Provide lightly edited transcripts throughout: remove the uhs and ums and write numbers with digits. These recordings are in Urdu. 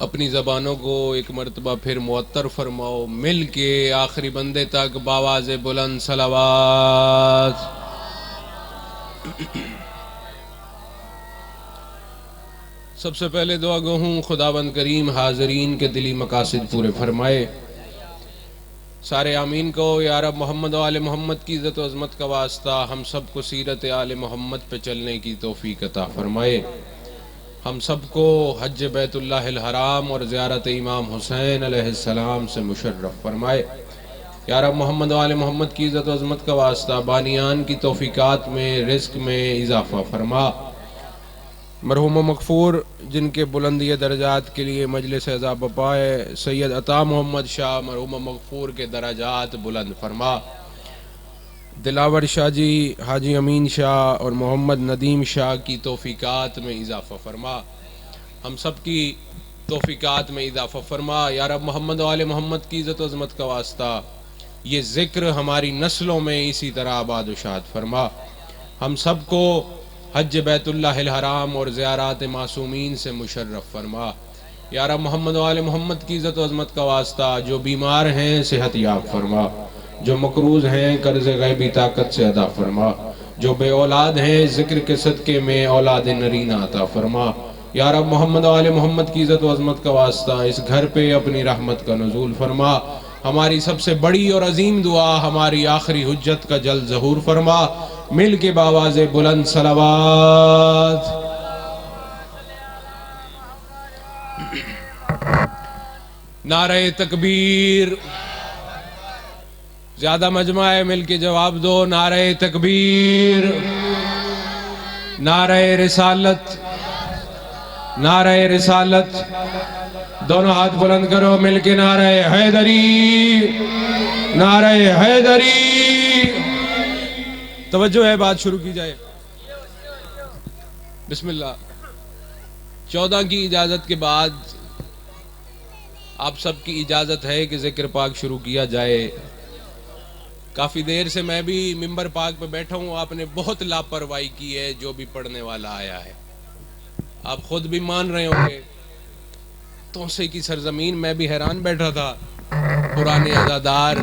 اپنی زبانوں کو ایک مرتبہ پھر معطر فرماؤ، مل کے آخری بندے تک باواز بلند صلوات۔ سب سے پہلے دعا گو ہوں خداوند کریم حاضرین کے دلی مقاصد پورے فرمائے۔ سارے آمین کو۔ یا رب محمد و آل محمد کی عزت و عظمت کا واسطہ ہم سب کو سیرت آل محمد پہ چلنے کی توفیق عطا فرمائے۔ ہم سب کو حج بیت اللہ الحرام اور زیارت امام حسین علیہ السلام سے مشرف فرمائے۔ یا رب محمد و آل محمد کی عزت و عظمت کا واسطہ بانیان کی توفیقات میں رزق میں اضافہ فرما۔ مرحوم و مغفور جن کے بلندی درجات کے لیے مجلس عزا بپائے سید عطا محمد شاہ مرحوم و مغفور کے درجات بلند فرما۔ دلاور شاہ جی، حاجی امین شاہ اور محمد ندیم شاہ کی توفیقات میں اضافہ فرما۔ ہم سب کی توفیقات میں اضافہ فرما۔ یا رب محمد و آل محمد کی عزت و عظمت کا واسطہ یہ ذکر ہماری نسلوں میں اسی طرح آباد و شاد فرما۔ ہم سب کو حج بیت اللہ الحرام اور زیارات معصومین سے مشرف فرما۔ یا رب محمد و آل محمد کی عزت و عظمت کا واسطہ جو بیمار ہیں صحت یاب فرما، جو مقروض ہیں قرض غیبی طاقت سے ادا فرما، جو بے اولاد ہیں ذکر کے صدقے میں اولاد نرینہ عطا فرما۔ یا رب محمد و آل محمد کی عزت و عظمت کا واسطہ اس گھر پہ اپنی رحمت کا نزول فرما۔ ہماری سب سے بڑی اور عظیم دعا ہماری آخری حجت کا جلد ظہور فرما۔ مل کے باواز بلند صلوات۔ نعرہ تکبیر۔ زیادہ مجمع ہے، مل کے جواب دو۔ نعرہ تکبیر، نعرہ رسالت، نعرہ رسالت۔ دونوں ہاتھ بلند کرو مل کے نعرہ حیدری، نعرہ حیدری۔ توجہ ہے، بات شروع کی جائے۔ بسم اللہ۔ 14 کی اجازت کے بعد آپ سب کی اجازت ہے کہ ذکر پاک شروع کیا جائے۔ کافی دیر سے میں بھی ممبر پاک پہ بیٹھا ہوں، آپ نے بہت لاپرواہی کی ہے، جو بھی پڑھنے والا آیا ہے آپ خود بھی مان رہے ہوں گے۔ توسے کی سرزمین میں بھی حیران بیٹھا تھا، پرانے عزادار،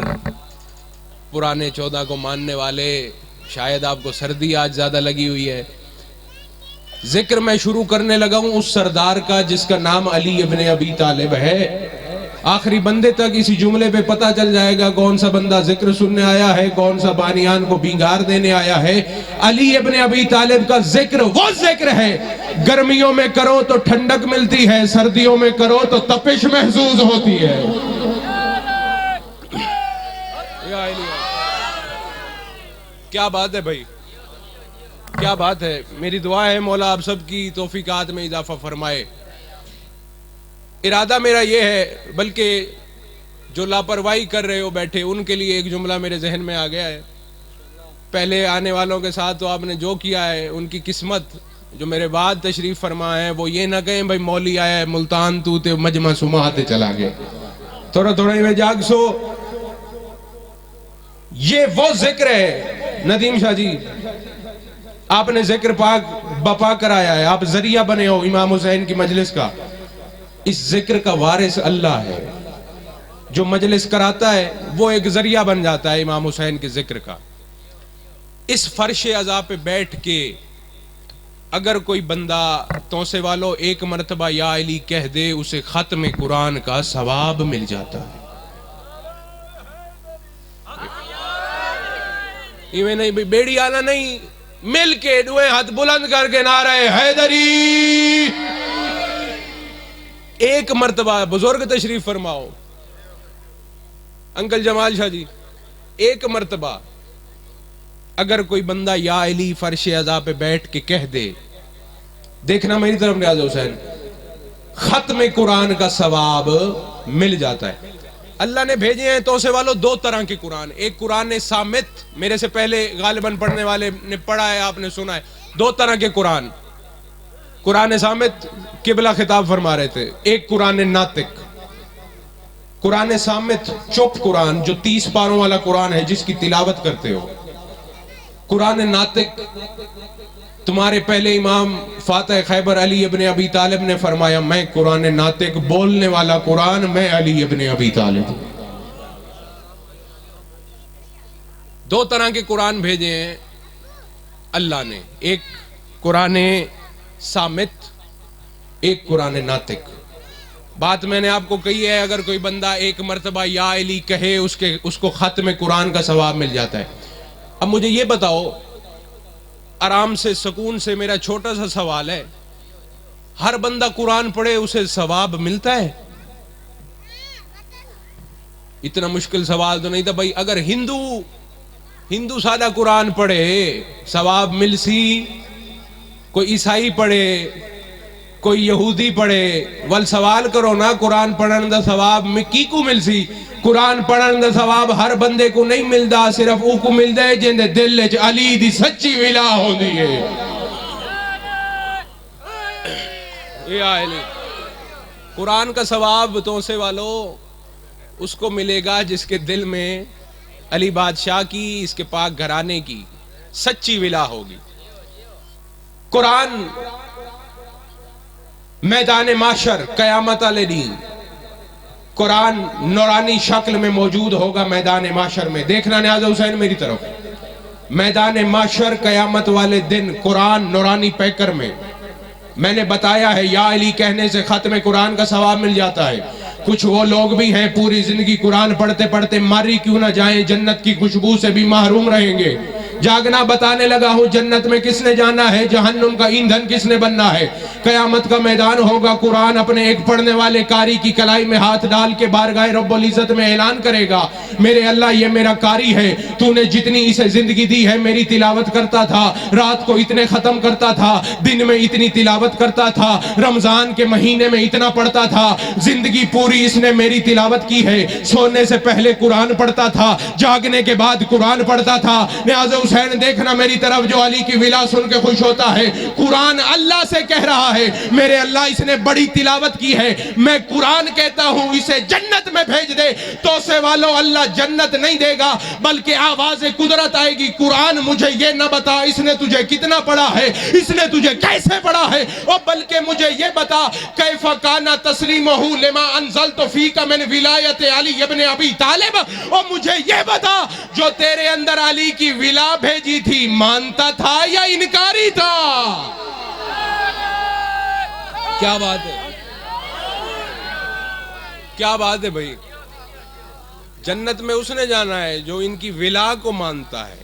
پرانے 14 کو ماننے والے، شاید آپ کو سردی آج زیادہ لگی ہوئی ہے۔ ذکر میں شروع کرنے لگا ہوں اس سردار کا جس کا نام علی ابن ابی طالب ہے۔ آخری بندے تک اسی جملے پہ پتہ چل جائے گا کون سا بندہ ذکر سننے آیا ہے، کون سا بانیان کو بینگار دینے آیا ہے۔ علی ابن ابی طالب کا ذکر وہ ذکر ہے، گرمیوں میں کرو تو ٹھنڈک ملتی ہے، سردیوں میں کرو تو تپش محسوس ہوتی ہے۔ کیا بات ہے بھائی، کیا بات ہے۔ میری دعا ہے مولا آپ سب کی توفیقات میں اضافہ فرمائے۔ ارادہ میرا یہ ہے، بلکہ جو لاپرواہی کر رہے ہو بیٹھے ان کے لیے ایک جملہ میرے ذہن میں آ گیا ہے۔ پہلے آنے والوں کے ساتھ تو آپ نے جو کیا ہے، ان کی قسمت جو میرے بعد تشریف فرما ہے وہ یہ نہ کہیں بھائی مولی آیا ہے ملتان تو تے مجمع سماعتے چلا گئے، تھوڑا تھوڑا ہی میں جاگ سو۔ یہ وہ ذکر ہے ندیم شاہ جی، آپ نے ذکر پاک بپا کرایا ہے، آپ ذریعہ بنے ہو امام حسین کی مجلس کا۔ اس ذکر کا وارث اللہ ہے، جو مجلس کراتا ہے وہ ایک ذریعہ بن جاتا ہے امام حسین کے ذکر کا۔ اس فرش عزا پہ بیٹھ کے اگر کوئی بندہ توسے والو ایک مرتبہ یا علی کہہ دے، اسے ختم قرآن کا ثواب مل جاتا ہے۔ ایویں نہیں بھئی بیڑی آنا نہیں، مل کے دوئے ہاتھ بلند کر کے نعرہ حیدری۔ ایک مرتبہ بزرگ تشریف فرماؤ انکل جمال شاہ جی، ایک مرتبہ اگر کوئی بندہ یا علی فرش عزا پہ بیٹھ کے کہہ دے، دیکھنا میری طرف نیاز حسین، ختم قرآن کا ثواب مل جاتا ہے۔ اللہ نے بھیجے ہیں توسے والو دو طرح کے قرآن، ایک قرآن سامت، میرے سے پہلے غالباً پڑھنے والے نے پڑھا ہے، آپ نے سنا ہے، دو طرح کے قرآن۔ قرآن سامت قبلہ خطاب فرما رہے تھے، ایک قرآن ناطق۔ قرآن سامت چپ قرآن جو 30 پاروں والا قرآن ہے جس کی تلاوت کرتے ہو۔ قرآن ناطق تمہارے پہلے امام فاتح خیبر علی ابن ابی طالب نے فرمایا میں قرآن ناطق بولنے والا قرآن میں علی ابن ابی طالب ہوں۔ دو طرح کے قرآن بھیجے ہیں اللہ نے، ایک قرآن صامت، ایک قرآن ناطق۔ بات میں نے آپ کو کہی ہے، اگر کوئی بندہ ایک مرتبہ یا علی کہے اس کو ختم قرآن کا ثواب مل جاتا ہے۔ اب مجھے یہ بتاؤ، آرام سے سکون سے، میرا چھوٹا سا سوال ہے، ہر بندہ قرآن پڑھے اسے ثواب ملتا ہے؟ اتنا مشکل سوال تو نہیں تھا بھائی۔ اگر ہندو سادہ قرآن پڑھے ثواب مل سی، کوئی عیسائی پڑھے، کوئی یہودی پڑھے، ول سوال کرو نا قرآن پڑھن دا ثواب کی کو مل سی؟ قرآن پڑھن دا ثواب ہر بندے کو نہیں ملدا، صرف او کو ملدا ہے جن دے دل وچ علی دی سچی ولا ہوندی ہے۔ قرآن کا ثواب تو سے والو اس کو ملے گا جس کے دل میں علی بادشاہ کی، اس کے پاک گھرانے کی سچی ولا ہوگی۔ قرآن میدان معاشر قیامت والے دن قرآن نورانی شکل میں موجود ہوگا میدان معاشر میں۔ دیکھنا نیاز حسین میری طرف، میدان معاشر قیامت والے دن قرآن نورانی پیکر میں نے بتایا ہے یا علی کہنے سے ختم قرآن کا ثواب مل جاتا ہے۔ کچھ وہ لوگ بھی ہیں پوری زندگی قرآن پڑھتے پڑھتے ماری کیوں نہ جائیں، جنت کی خوشبو سے بھی محروم رہیں گے۔ جاگنا بتانے لگا ہوں، جنت میں کس نے جانا ہے، جہنم کا ایندھن کس نے بننا ہے۔ قیامت کا میدان ہوگا، قرآن اپنے ایک پڑھنے والے قاری کی کلائی میں ہاتھ ڈال کے بارگاہ رب العزت میں اعلان کرے گا، میرے اللہ یہ میرا قاری ہے، تو نے جتنی اسے زندگی دی ہے میری تلاوت کرتا تھا، رات کو اتنے ختم کرتا تھا، دن میں اتنی تلاوت کرتا تھا، رمضان کے مہینے میں اتنا پڑھتا تھا، زندگی پوری اس نے میری تلاوت کی ہے۔ سونے سے پہلے قرآن پڑھتا تھا، جاگنے کے بعد قرآن پڑھتا تھا۔ نیاز حسین دیکھنا میری طرف، جو علی کی ولا سن کے خوش ہوتا ہے، قرآن اللہ سے کہہ رہا ہے میرے اللہ اس نے بڑی تلاوت کی ہے، میں قرآن کہتا ہوں اسے جنت میں بھیج دے۔ تو سے والو اللہ جنت نہیں دے گا بلکہ آواز قدرت آئے گی، قرآن مجھے یہ نہ بتا اس نے تجھے کتنا پڑھا ہے، اس نے تجھے کیسے پڑھا ہے، اور بلکہ مجھے یہ بتا کیف کان تسلیمہ لما انزلت فیک من ولایت علی ابن ابی طالب، اور مجھے یہ بتا جو تیرے اندر علی کی ولا بھیجی تھی مانتا تھا یا انکاری تھا؟ کیا بات ہے، کیا بات ہے بھائی۔ جنت میں اس نے جانا ہے جو ان کی ولا کو مانتا ہے۔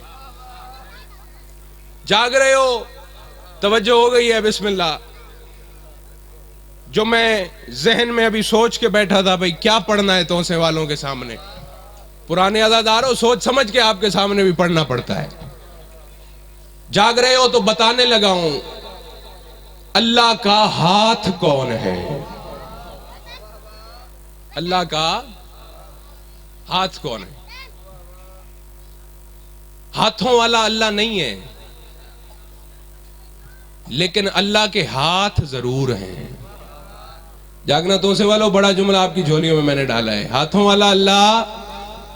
جاگ رہے ہو، توجہ ہو گئی ہے؟ بسم اللہ۔ جو میں ذہن میں ابھی سوچ کے بیٹھا تھا بھائی کیا پڑھنا ہے توسے والوں کے سامنے، پرانے عزاداروں سوچ سمجھ کے آپ کے سامنے بھی پڑھنا پڑتا ہے۔ جاگ رہے ہو تو بتانے لگا ہوں، اللہ کا ہاتھ کون ہے؟ اللہ کا ہاتھ کون ہے؟ ہاتھوں والا اللہ نہیں ہے، لیکن اللہ کے ہاتھ ضرور ہیں۔ جاگنا تو سے والوں، بڑا جملہ آپ کی جھولیوں میں نے ڈالا ہے، ہاتھوں والا اللہ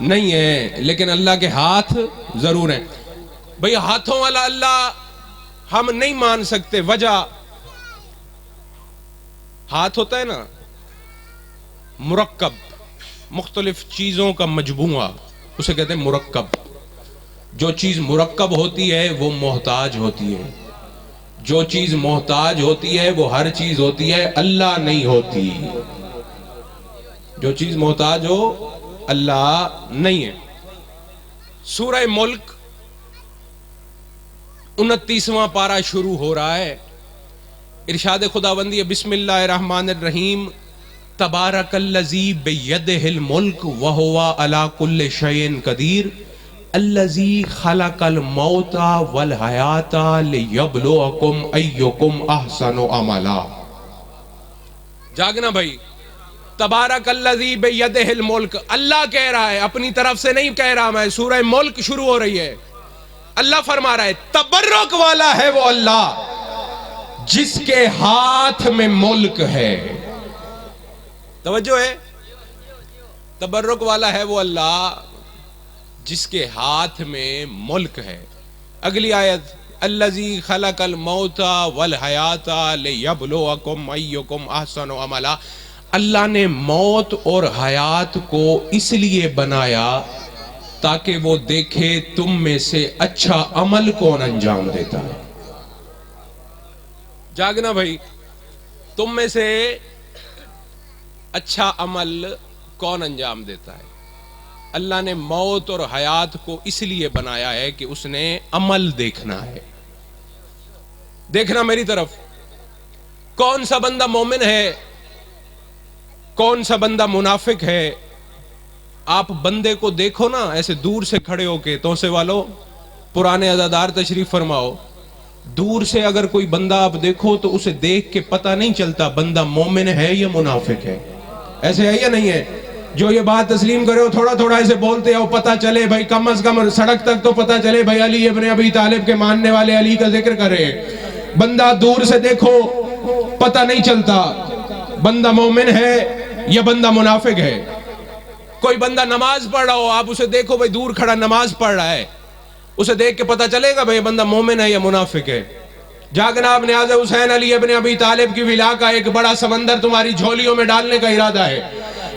نہیں ہے لیکن اللہ کے ہاتھ ضرور ہیں۔ بھئی ہاتھوں والا اللہ ہم نہیں مان سکتے، وجہ ہاتھ ہوتا ہے نا مرکب، مختلف چیزوں کا مجموعہ، اسے کہتے ہیں مرکب۔ جو چیز مرکب ہوتی ہے وہ محتاج ہوتی ہے، جو چیز محتاج ہوتی ہے وہ ہر چیز ہوتی ہے، اللہ نہیں ہوتی۔ جو چیز محتاج ہو اللہ نہیں ہے۔ سورہ ملک 29واں پارہ شروع ہو رہا ہے، ارشاد خداوندی ہے بسم اللہ الرحمن الرحیم، تبارک الذی بیدہ الملک وہو علی کل شیء قدیر الذی خلق الموت والحیات لیبلوکم ایکم احسن عملا۔ جاگنا بھائی، تبارک الذی بیدہ الملک، اللہ کہہ رہا ہے، اپنی طرف سے نہیں کہہ رہا میں، سورہ ملک شروع ہو رہی ہے، اللہ فرما رہا ہے تبرک والا ہے وہ اللہ جس کے ہاتھ میں ملک ہے۔ توجہ ہے، تبرک والا ہے وہ اللہ جس کے ہاتھ میں ملک ہے۔ اگلی آیت الذی خلق الموت والحیات لیبلوکم ایکم احسن عملا، اللہ نے موت اور حیات کو اس لیے بنایا تاکہ وہ دیکھے تم میں سے اچھا عمل کون انجام دیتا ہے۔ جاگنا بھائی، تم میں سے اچھا عمل کون انجام دیتا ہے۔ اللہ نے موت اور حیات کو اس لیے بنایا ہے کہ اس نے عمل دیکھنا ہے۔ دیکھنا میری طرف، کون سا بندہ مومن ہے، کون سا بندہ منافق ہے۔ آپ بندے کو دیکھو نا ایسے دور سے کھڑے ہو کے، تو سے والو پرانے عزادار تشریف فرماؤ، دور سے اگر کوئی بندہ آپ دیکھو تو اسے دیکھ کے پتہ نہیں چلتا بندہ مومن ہے یا منافق ہے، ایسے ہے یا نہیں ہے؟ جو یہ بات تسلیم کرے ہو تھوڑا تھوڑا ایسے بولتے ہو، پتہ چلے بھائی، کم از کم سڑک تک تو پتہ چلے بھائی علی ابن ابی طالب کے ماننے والے علی کا ذکر کرے۔ بندہ دور سے دیکھو پتہ نہیں چلتا بندہ مومن ہے یا بندہ منافق ہے۔ کوئی بندہ نماز پڑھ رہا ہو، آپ اسے دیکھو بھائی دور کھڑا نماز پڑھ رہا ہے، اسے دیکھ کے پتہ چلے گا بھائی بندہ مومن ہے یا منافق ہے۔ جناب نیاز حسین علی ابن ابی طالب کی ولا کا ایک بڑا سمندر تمہاری جھولیوں میں ڈالنے کا ارادہ ہے۔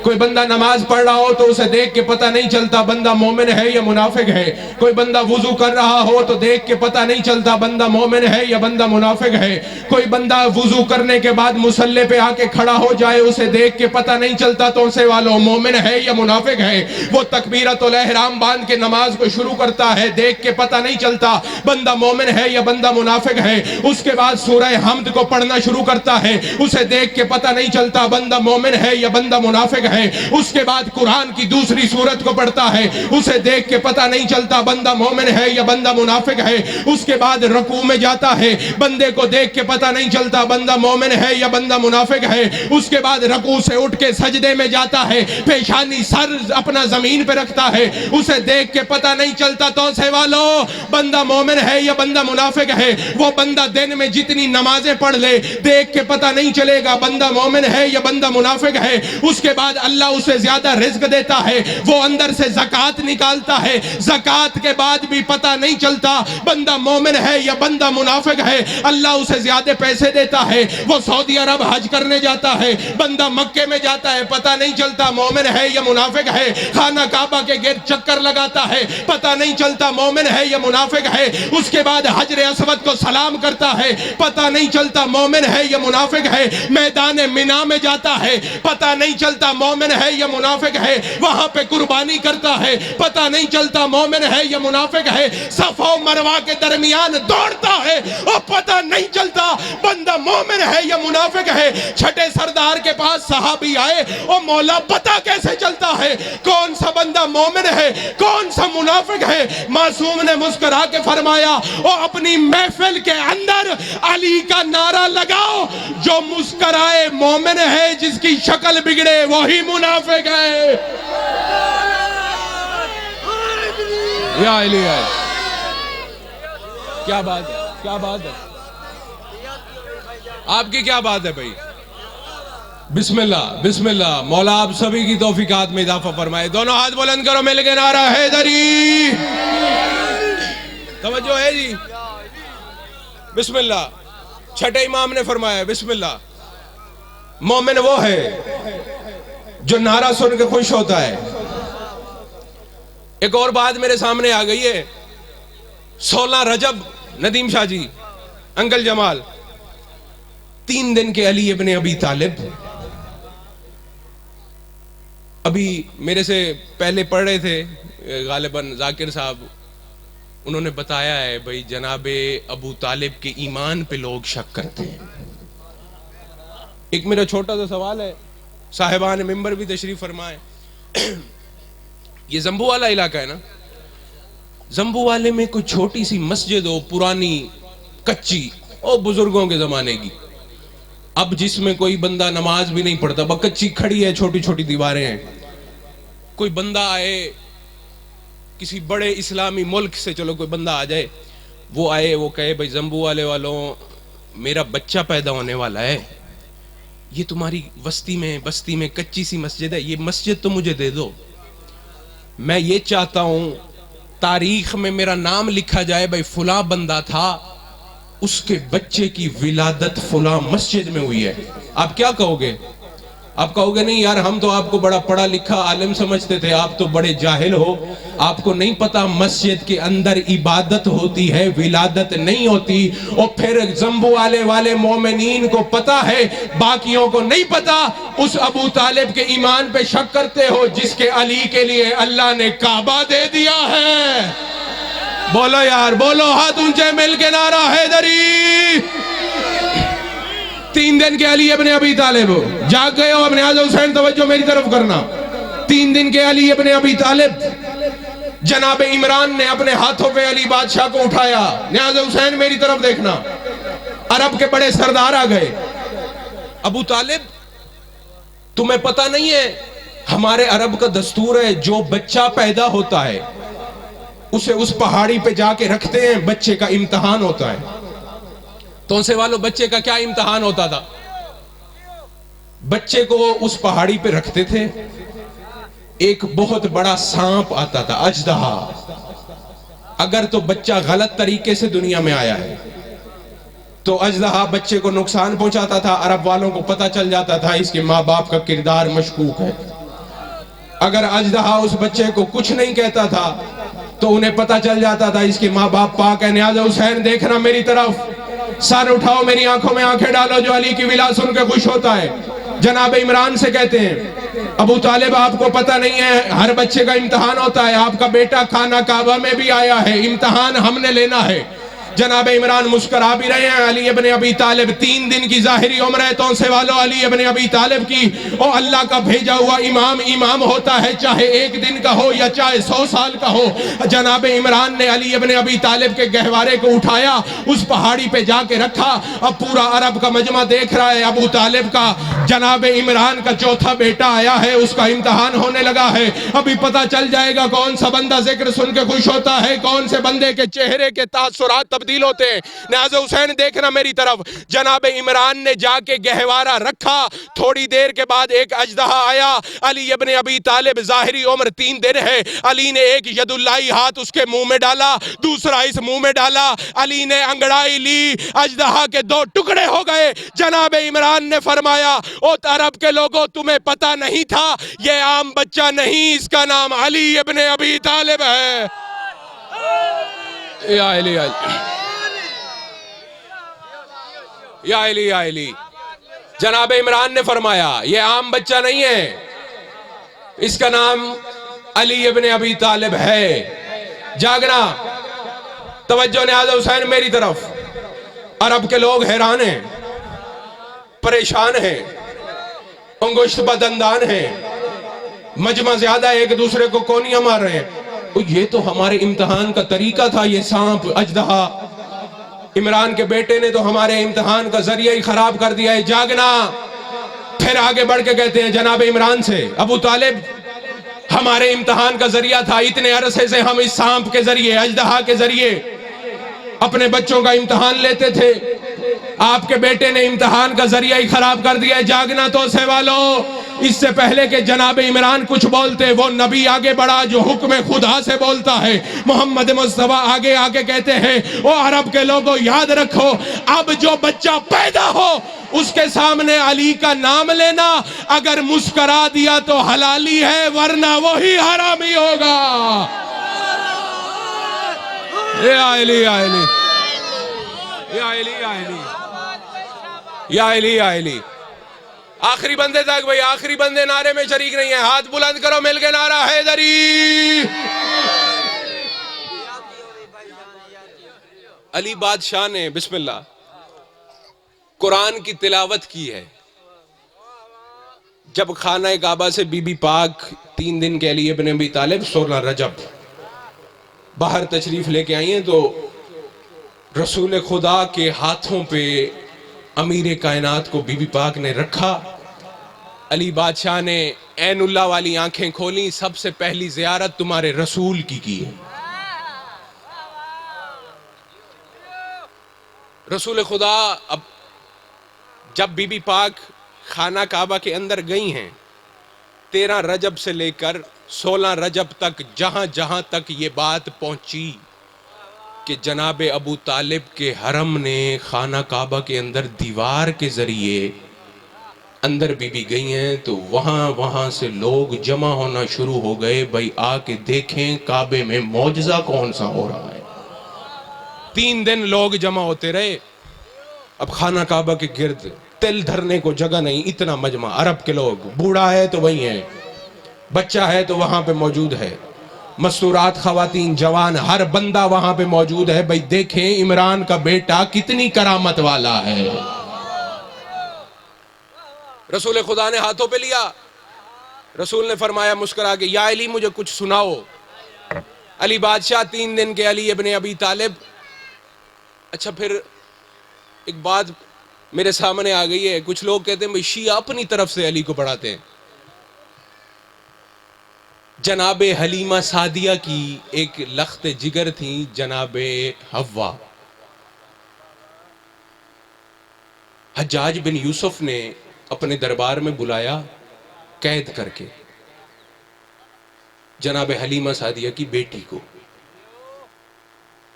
کوئی بندہ نماز پڑھ رہا ہو تو اسے دیکھ کے پتہ نہیں چلتا بندہ مومن ہے یا منافق ہے۔ کوئی بندہ وضو کر رہا ہو تو دیکھ کے پتہ نہیں چلتا بندہ مومن ہے یا بندہ منافق ہے۔ کوئی بندہ وضو کرنے کے بعد مصلی پہ آ کے کھڑا ہو جائے، اسے دیکھ کے پتہ نہیں چلتا تو سے والوں مومن ہے یا منافق ہے۔ وہ تکبیرۃ الاحرام باندھ کے نماز کو شروع کرتا ہے، دیکھ کے پتہ نہیں چلتا بندہ مومن ہے یا بندہ منافق ہے۔ اس کے بعد سورہ حمد کو پڑھنا شروع کرتا ہے، اسے دیکھ کے پتہ نہیں چلتا بندہ مومن ہے یا بندہ منافق ہے۔ اس کے بعد قرآن کی دوسری سورت کو پڑھتا ہے، اسے دیکھ کے پتہ نہیں چلتا بندہ مومن ہے یا بندہ منافق ہے۔ اس کے بعد رکوع میں جاتا ہے، بندے کو دیکھ کے پتہ نہیں چلتا بندہ مومن ہے یا بندہ منافق ہے۔ اس کے بعد رکوع سے اٹھ کے سجدے میں جاتا ہے، پیشانی سر اپنا زمین پہ رکھتا ہے، اسے دیکھ کے پتہ نہیں چلتا تو سے والو بندہ مومن ہے یا بندہ منافق ہے۔ وہ بندہ دن میں جتنی نمازیں پڑھ لے، دیکھ کے پتہ نہیں چلے گا بندہ مومن ہے یا بندہ منافق ہے۔ اس کے بعد اللہ اسے زیادہ رزق دیتا ہے، وہ اندر سے زکوٰۃ نکالتا ہے، زکوٰۃ کے بعد بھی پتہ نہیں چلتا بندہ مومن ہے یا بندہ منافق ہے۔ اللہ اسے زیادہ پیسے دیتا ہے، وہ سعودی عرب حج کرنے جاتا ہے، بندہ مکے میں جاتا ہے، پتہ نہیں چلتا مومن ہے یا منافق ہے۔ خانہ کعبہ کے گرد چکر لگاتا ہے، پتہ نہیں چلتا مومن ہے یا منافق ہے۔ اس کے بعد حجر اسود کو سلام کرتا ہے، پتہ نہیں چلتا مومن ہے یا منافق ہے۔ میدان مینا میں جاتا ہے، پتہ نہیں چلتا مومن ہے یا منافق ہے۔ وہاں پہ قربانی کرتا ہے، پتہ نہیں چلتا مومن ہے یا منافق ہے۔ صفا و مروہ کے درمیان دوڑتا ہے اور پتہ نہیں چلتا بندہ مومن ہے یا منافق ہے۔ چھٹے سردار کے پاس صحابی آئے، اور مولا پتہ کیسے چلتا ہے کون سا بندہ مومن ہے کون سا منافق ہے؟ معصوم نے مسکرا کے فرمایا، اور اپنی محفل کے اندر علی کا نعرہ لگاؤ، جو مسکرائے مومن ہے، جس کی شکل بگڑے وہی منافق ہے۔ یا علی ہے، کیا بات ہے، کیا بات ہے، آپ کی کیا بات ہے بھائی؟ بسم اللہ بسم اللہ، مولا آپ سبھی کی توفیقات میں اضافہ فرمائے۔ دونوں ہاتھ بلند کرو، مل کے نعرہ حیدری، توجہ ہے جی، بسم اللہ۔ چھٹے امام نے فرمایا بسم اللہ، مومن وہ ہے جو نعرہ سن کے خوش ہوتا ہے۔ ایک اور بات میرے سامنے آ گئی ہے، 16 رجب، ندیم شاہ جی، انکل جمال، 3 دن کے علی ابن ابی طالب ابھی میرے سے پہلے پڑھ رہے تھے، غالباً ذاکر صاحب، انہوں نے بتایا ہے بھائی جناب ابو طالب کے ایمان پہ لوگ شک کرتے ہیں۔ ایک میرا چھوٹا سا سوال ہے، صاحبان ممبر بھی تشریف فرمائیں، یہ زمبو والا علاقہ ہے نا، زمبو والے میں کوئی چھوٹی سی مسجد ہو، پرانی کچی، او بزرگوں کے زمانے کی، اب جس میں کوئی بندہ نماز بھی نہیں پڑھتا، بس کچی کھڑی ہے، چھوٹی چھوٹی دیواریں ہیں، کوئی بندہ آئے کسی بڑے اسلامی ملک سے، چلو کوئی بندہ آ جائے، وہ آئے، وہ کہے بھائی زمبو والے والوں میرا بچہ پیدا ہونے والا ہے، یہ تمہاری بستی میں کچی سی مسجد ہے، یہ مسجد تو مجھے دے دو، میں یہ چاہتا ہوں تاریخ میں میرا نام لکھا جائے بھائی فلاں بندہ تھا، اس کے بچے کی ولادت فلاں مسجد میں ہوئی ہے، آپ کیا کہو گے؟ آپ کہو گے نہیں یار ہم تو آپ کو بڑا پڑھا لکھا عالم سمجھتے تھے، آپ تو بڑے جاہل ہو، آپ کو نہیں پتا مسجد کے اندر عبادت ہوتی ہے، ولادت نہیں ہوتی۔ اور پھر زمبو والے مومنین کو پتا ہے، باقیوں کو نہیں پتا۔ اس ابو طالب کے ایمان پہ شک کرتے ہو جس کے علی کے لیے اللہ نے کعبہ دے دیا ہے۔ بولو یار، بولو ہاتھ اونچے مل کے نعرہ حیدری۔ 3 دن کے علی ابن ابی طالب، جاگ گئے ہو؟ ابن حسن حسین توجہ میری طرف کرنا۔ 3 دن کے علی ابن ابی طالب، جناب عمران نے اپنے ہاتھوں پہ علی بادشاہ کو اٹھایا۔ نیاز حسین میری طرف دیکھنا، عرب کے بڑے سردار آ گئے۔ ابو طالب تمہیں پتہ نہیں ہے ہمارے عرب کا دستور ہے جو بچہ پیدا ہوتا ہے اسے اس پہاڑی پہ جا کے رکھتے ہیں، بچے کا امتحان ہوتا ہے۔ تو ان سے والو بچے کا کیا امتحان ہوتا تھا؟ بچے کو اس پہاڑی پہ رکھتے تھے، ایک بہت بڑا سانپ آتا تھا، اژدہا۔ اگر تو بچہ غلط طریقے سے دنیا میں آیا ہے تو اژدہا بچے کو نقصان پہنچاتا تھا، عرب والوں کو پتہ چل جاتا تھا اس کے ماں باپ کا کردار مشکوک ہے۔ اگر اژدہا اس بچے کو کچھ نہیں کہتا تھا تو انہیں پتہ چل جاتا تھا اس کے ماں باپ پاک ہے۔ نیاز حسین دیکھنا میری طرف، سر اٹھاؤ، میری آنکھوں میں آنکھیں ڈالو، جو علی کی ولا سن کے خوش ہوتا ہے۔ جناب عمران سے کہتے ہیں ابو طالب آپ کو پتہ نہیں ہے ہر بچے کا امتحان ہوتا ہے، آپ کا بیٹا خانہ کعبہ میں بھی آیا ہے، امتحان ہم نے لینا ہے۔ جناب عمران مسکرا بھی رہے ہیں۔ علی ابن ابی طالب 3 دن کی ظاہری عمر ہے، تو سے والو علی ابن ابی طالب کی، او اللہ کا بھیجا ہوا امام امام ہوتا ہے، چاہے 1 دن کا ہو یا چاہے 100 سال کا ہو۔ جناب عمران نے علی ابن ابی طالب کے گہوارے کو اٹھایا، اس پہاڑی پہ جا کے رکھا۔ اب پورا عرب کا مجمع دیکھ رہا ہے ابو طالب کا جناب عمران کا چوتھا بیٹا آیا ہے، اس کا امتحان ہونے لگا ہے۔ ابھی پتہ چل جائے گا کون سا بندہ ذکر سن کے خوش ہوتا ہے، کون سے بندے کے چہرے کے تاثرات تبدیل ہوتے ہیں۔ نیاز حسین دیکھنا میری طرف، جناب عمران نے جا کے گہوارہ رکھا، تھوڑی دیر کے بعد ایک اژدہا آیا۔ علی ابن ابی طالب ظاہری عمر 3 دن ہے، علی نے ایک ید اللہ ہاتھ اس کے منہ میں ڈالا، دوسرا اس منہ میں ڈالا، علی نے انگڑائی لی، اژدہا کے 2 ٹکڑے ہو گئے۔ جناب عمران نے فرمایا او عرب کے لوگوں تمہیں پتہ نہیں تھا یہ عام بچہ نہیں، اس کا نام علی ابن ابی طالب ہے۔ یا علی یا علی یا علی، جناب عمران نے فرمایا یہ عام بچہ نہیں ہے، اس کا نام علی ابن ابی طالب ہے۔ جاگنا، توجہ نیاز حسین میری طرف۔ عرب کے لوگ حیران ہیں، پریشان ہیں، انگشت بدندان ہیں، مجمع زیادہ ایک دوسرے کو کونیاں مار رہے ہیں۔ یہ تو ہمارے امتحان کا طریقہ تھا، یہ سانپ اژدہا، عمران کے بیٹے نے تو ہمارے امتحان کا ذریعہ ہی خراب کر دیا ہے۔ جاگنا، پھر آگے بڑھ کے کہتے ہیں جناب عمران سے ابو طالب ہمارے امتحان کا ذریعہ تھا، اتنے عرصے سے ہم اس سانپ کے ذریعے، اژدہا کے ذریعے اپنے بچوں کا امتحان لیتے تھے، آپ کے بیٹے نے امتحان کا ذریعہ ہی خراب کر دیا ہے۔ جاگنا تو سے والو، اس سے پہلے کہ جناب عمران کچھ بولتے وہ نبی آگے بڑھا جو حکم خدا سے بولتا ہے، محمد مصطفیٰ آگے آگے کہتے ہیں او عرب کے لوگوں یاد رکھو اب جو بچہ پیدا ہو اس کے سامنے علی کا نام لینا، اگر مسکرا دیا تو حلالی ہے ورنہ وہی حرامی ہوگا۔ یا علی یا علی یا علی یا علی یا علی یا علی، آخری بندے تک بھئی، آخری بندے نعرے میں شریک نہیں ہیں، ہاتھ بلند کرو مل کے نعرہ حیدری۔ علی بادشاہ نے بسم اللہ قرآن کی تلاوت کی ہے۔ جب خانہ کعبہ سے بی بی پاک 3 دن کے علی ابن ابی طالب 16 رجب باہر تشریف لے کے آئی ہیں تو رسول خدا کے ہاتھوں پہ امیر کائنات کو بی بی پاک نے رکھا۔ علی بادشاہ نے عین اللہ والی آنکھیں کھولیں، سب سے پہلی زیارت تمہارے رسول کی ہے۔ رسول خدا اب جب بی بی پاک خانہ کعبہ کے اندر گئی ہیں 13 رجب سے لے کر 16 رجب تک جہاں جہاں تک یہ بات پہنچی، کہ جناب ابو طالب کے حرم نے خانہ کعبہ کے اندر دیوار کے ذریعے اندر بی بی گئی ہیں تو وہاں سے لوگ جمع ہونا شروع ہو گئے، بھئی آ کے دیکھیں کعبے میں معجزہ کون سا ہو رہا ہے۔ 3 دن لوگ جمع ہوتے رہے۔ اب خانہ کعبہ کے گرد تل دھرنے کو جگہ نہیں، اتنا مجمع، عرب کے لوگ، بوڑھا ہے تو وہی ہے، بچہ ہے تو وہاں پہ موجود ہے، مستورات، خواتین، جوان، ہر بندہ وہاں پہ موجود ہے۔ بھئی دیکھیں عمران کا بیٹا کتنی کرامت والا ہے۔ رسول خدا نے ہاتھوں پہ لیا، رسول نے فرمایا مسکرا کے، یا علی مجھے کچھ سناؤ۔ علی بادشاہ 3 دن کے علی ابن ابی طالب۔ اچھا پھر ایک بات میرے سامنے آ گئی ہے، کچھ لوگ کہتے ہیں بھئی شیعہ اپنی طرف سے علی کو بڑھاتے ہیں۔ جناب حلیمہ سعدیہ کی ایک لخت جگر تھی جناب حوا۔ حجاج بن یوسف نے اپنے دربار میں بلایا قید کر کے جناب حلیمہ سعدیہ کی بیٹی کو،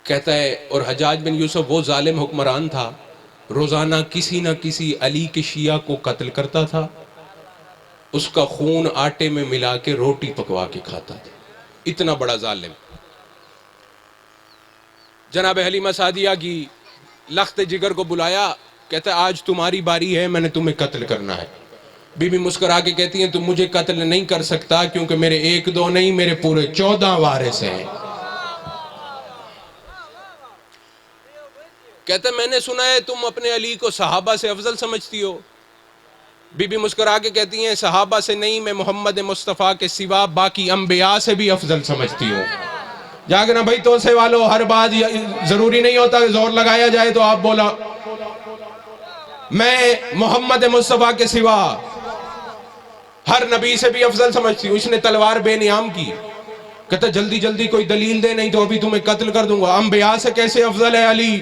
کہتا ہے، اور حجاج بن یوسف وہ ظالم حکمران تھا، روزانہ کسی نہ کسی علی کے شیعہ کو قتل کرتا تھا، اس کا خون آٹے میں ملا کے روٹی پکوا کے کھاتا تھا، اتنا بڑا ظالم۔ جناب حلیمہ سعدیہ کی لخت جگر کو بلایا، کہتا ہے آج تمہاری باری ہے، میں نے تمہیں قتل کرنا ہے۔ بی بی مسکرا کے کہتی ہیں تم مجھے قتل نہیں کر سکتا کیونکہ میرے 1-2 نہیں، میرے پورے 14 وارث ہیں۔ کہتا ہے میں نے سنا ہے تم اپنے علی کو صحابہ سے افضل سمجھتی ہو۔ بی بی مسکرا کے کہتی ہیں صحابہ سے نہیں، میں محمد مصطفیٰ کے سوا باقی انبیاء سے بھی افضل سمجھتی ہوں۔ جاگنا بھائی توسے والو، ہر بات ضروری نہیں ہوتا کہ زور لگایا جائے تو آپ بولا۔ میں محمد مصطفیٰ کے سوا ہر نبی سے بھی افضل سمجھتی ہوں۔ اس نے تلوار بے نیام کی، کہتا جلدی جلدی کوئی دلیل دے، نہیں تو ابھی تمہیں قتل کر دوں گا۔ انبیاء سے کیسے افضل ہے علی؟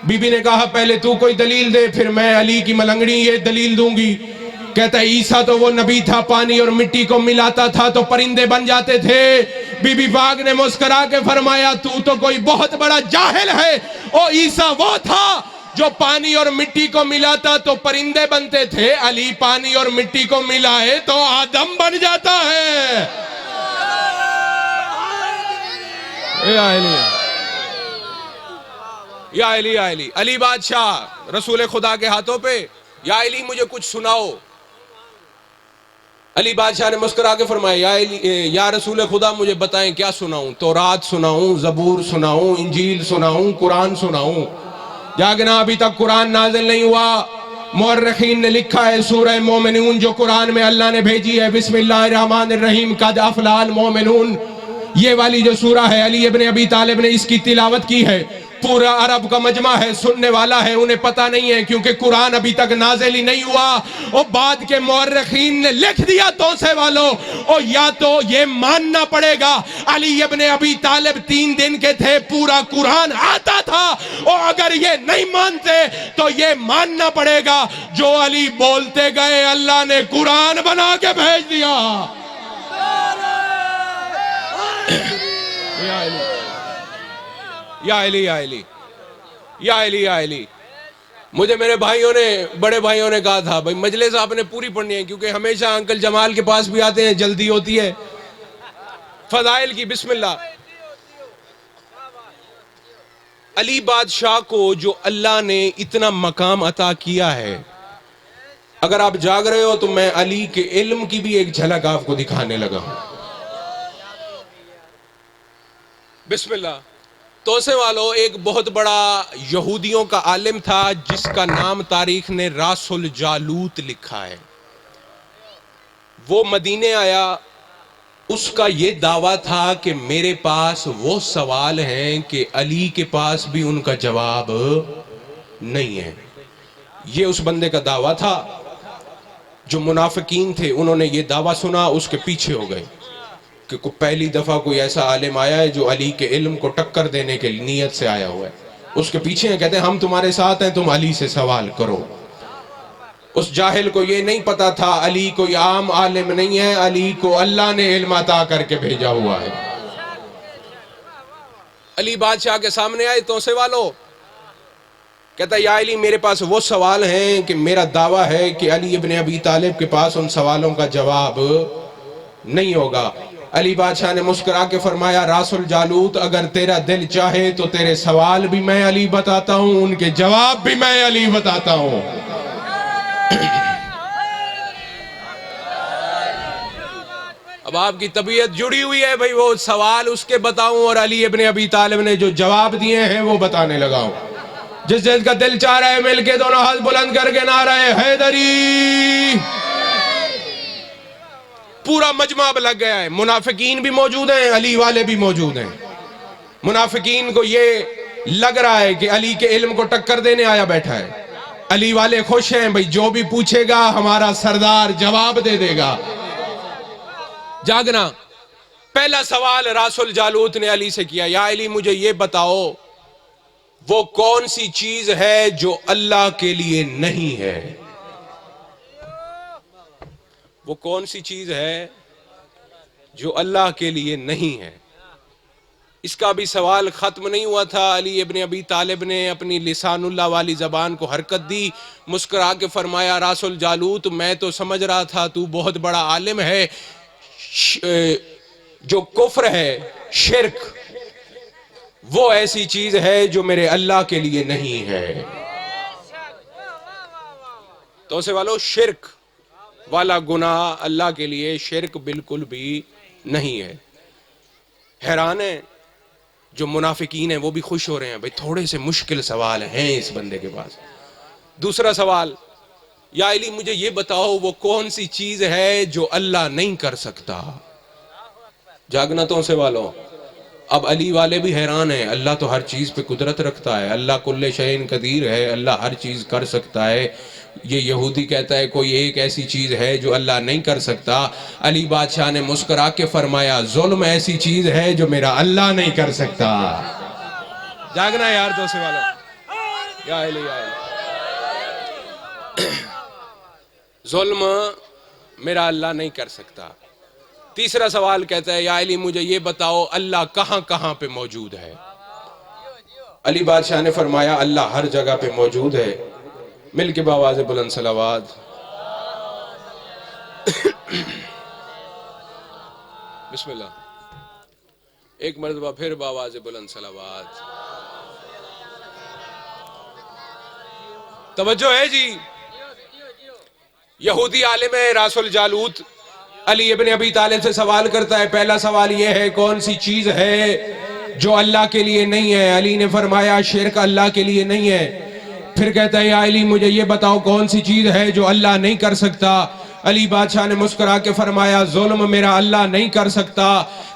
بی بی نے کہا پہلے تو کوئی دلیل دے، پھر میں علی کی ملنگڑی یہ دلیل دوں گی۔ کہتا ہے عیسیٰ تو وہ نبی تھا، پانی اور مٹی کو ملاتا تھا تو پرندے بن جاتے تھے۔ بی بی پاک نے مسکرا کے فرمایا تو کوئی بہت بڑا جاہل ہے، او عیسیٰ وہ تھا جو پانی اور مٹی کو ملاتا تو پرندے بنتے تھے، علی پانی اور مٹی کو ملائے تو آدم بن جاتا ہے۔ یا علی علی بادشاہ رسول خدا کے ہاتھوں پہ، یا علی مجھے کچھ سناؤ۔ علی بادشاہ نے مسکرا کے فرمایا یا رسول خدا مجھے بتائیں کیا سناؤں؟ تورات سناؤں، زبور سناؤں، انجیل سناؤں، قرآن سناؤں؟ جاگنا ابھی تک قرآن نازل نہیں ہوا۔ مورخین نے لکھا ہے سورہ مومنون جو قرآن میں اللہ نے بھیجی ہے، بسم اللہ الرحمن الرحیم، قد افلح المومنون، یہ والی جو سورہ ہے علی ابن ابی طالب نے اس کی تلاوت کی ہے۔ پورا عرب کا مجمع ہے، سننے والا ہے، انہیں پتہ نہیں ہے کیونکہ قرآن ابھی تک نازل ہی نہیں ہوا۔ اور بعد کے مورخین نے لکھ دیا توسے والوں، اور یا تو یہ ماننا پڑے گا علی ابن ابی طالب 3 دن کے تھے، پورا قرآن آتا تھا، اور اگر یہ نہیں مانتے تو یہ ماننا پڑے گا جو علی بولتے گئے اللہ نے قرآن بنا کے بھیج دیا۔ یا علی مجھے میرے بھائیوں نے، بڑے بھائیوں نے کہا تھا بھائی مجلس آپ نے پوری پڑھنی ہے کیونکہ ہمیشہ انکل جمال کے پاس بھی آتے ہیں، جلدی ہوتی ہے۔ فضائل کی بسم اللہ۔ علی بادشاہ کو جو اللہ نے اتنا مقام عطا کیا ہے، اگر آپ جاگ رہے ہو تو میں علی کے علم کی بھی ایک جھلک آپ کو دکھانے لگا ہوں۔ بسم اللہ۔ توسے والو، ایک بہت بڑا یہودیوں کا عالم تھا جس کا نام تاریخ نے راس الجالوت لکھا ہے۔ وہ مدینے آیا، اس کا یہ دعویٰ تھا کہ میرے پاس وہ سوال ہیں کہ علی کے پاس بھی ان کا جواب نہیں ہے۔ یہ اس بندے کا دعویٰ تھا۔ جو منافقین تھے انہوں نے یہ دعویٰ سنا، اس کے پیچھے ہو گئے کہ پہلی دفعہ کوئی ایسا عالم آیا ہے جو علی کے علم کو ٹکر دینے کے نیت سے آیا ہوا ہے۔ اس کے پیچھے ہیں، کہتے ہیں ہم تمہارے ساتھ ہیں، تم علی سے سوال کرو۔ اس جاہل کو یہ نہیں پتا تھا علی کوئی عام عالم نہیں ہے، علی کو اللہ نے علم عطا کر کے بھیجا ہوا ہے۔ علی بادشاہ کے سامنے آئے توسے والو، کہتا ہے یا علی میرے پاس وہ سوال ہیں کہ میرا دعویٰ ہے کہ علی ابن ابی طالب کے پاس ان سوالوں کا جواب نہیں ہوگا۔ علی بادشاہ نے مسکرا کے فرمایا راس الجالوت اگر تیرا دل چاہے تو تیرے سوال بھی میں علی بتاتا ہوں، ان کے جواب بھی میں علی بتاتا ہوں۔ اب آپ کی طبیعت جڑی ہوئی ہے بھئی وہ سوال اس کے بتاؤں اور علی ابن ابی طالب نے جو جواب دیے ہیں وہ بتانے لگاؤں۔ جس کا دل چاہ رہا ہے مل کے دونوں ہاتھ بلند کر کے نعرہ حیدری۔ پورا مجمع اب لگ گیا ہے، منافقین بھی موجود ہیں، علی والے بھی موجود ہیں۔ منافقین کو یہ لگ رہا ہے کہ علی کے علم کو ٹکر دینے آیا بیٹھا ہے، علی والے خوش ہیں بھئی جو بھی پوچھے گا ہمارا سردار جواب دے دے گا۔ جاگنا پہلا سوال راس الجالوت نے علی سے کیا، یا علی مجھے یہ بتاؤ وہ کون سی چیز ہے جو اللہ کے لیے نہیں ہے؟ وہ کون سی چیز ہے جو اللہ کے لیے نہیں ہے؟ اس کا بھی سوال ختم نہیں ہوا تھا، علی ابن ابی طالب نے اپنی لسان اللہ والی زبان کو حرکت دی، مسکرا کے فرمایا راس الجالوت میں تو سمجھ رہا تھا تو بہت بڑا عالم ہے، جو کفر ہے شرک وہ ایسی چیز ہے جو میرے اللہ کے لیے نہیں ہے۔ تو اسے والو شرک والا گناہ اللہ کے لیے شرک بالکل بھی نہیں ہے۔ حیران ہے جو منافقین ہیں وہ بھی خوش ہو رہے ہیں، بھئی تھوڑے سے مشکل سوال ہیں اس بندے کے پاس۔ دوسرا سوال، یا علی مجھے یہ بتاؤ وہ کون سی چیز ہے جو اللہ نہیں کر سکتا؟ جاگنا تو اسے والو اب علی والے بھی حیران ہیں، اللہ تو ہر چیز پہ قدرت رکھتا ہے، اللہ کل شیء قدیر ہے، اللہ ہر چیز کر سکتا ہے۔ یہ یہودی کہتا ہے کوئی ایک ایسی چیز ہے جو اللہ نہیں کر سکتا۔ علی بادشاہ نے مسکرا کے فرمایا ظلم ایسی چیز ہے جو میرا اللہ نہیں کر سکتا۔ جاگنا یار تو سے والو، یا علی یا علی، ظلم میرا اللہ نہیں کر سکتا۔ تیسرا سوال کہتا ہے یا علی مجھے یہ بتاؤ اللہ کہاں کہاں پہ موجود ہے؟ علی بادشاہ نے فرمایا اللہ ہر جگہ پہ موجود ہے۔ مل کے بآواز بلند صلوات۔ بسم اللہ، ایک مرتبہ پھر بآواز بلند صلوات۔ توجہ ہے جی؟ یہودی عالم ہے راس الجالوت، علی ابن ابی طالب سے سوال کرتا ہے، پہلا سوال یہ ہے کون سی چیز ہے جو اللہ کے لیے نہیں ہے؟ علی نے فرمایا شرک اللہ کے لیے نہیں ہے۔ پھر کہتا ہے یا علی مجھے یہ بتاؤ کون سی چیز ہے جو اللہ نہیں کر سکتا؟ علی بادشاہ نے مسکرا کے فرمایا ظلم میرا اللہ نہیں کر سکتا۔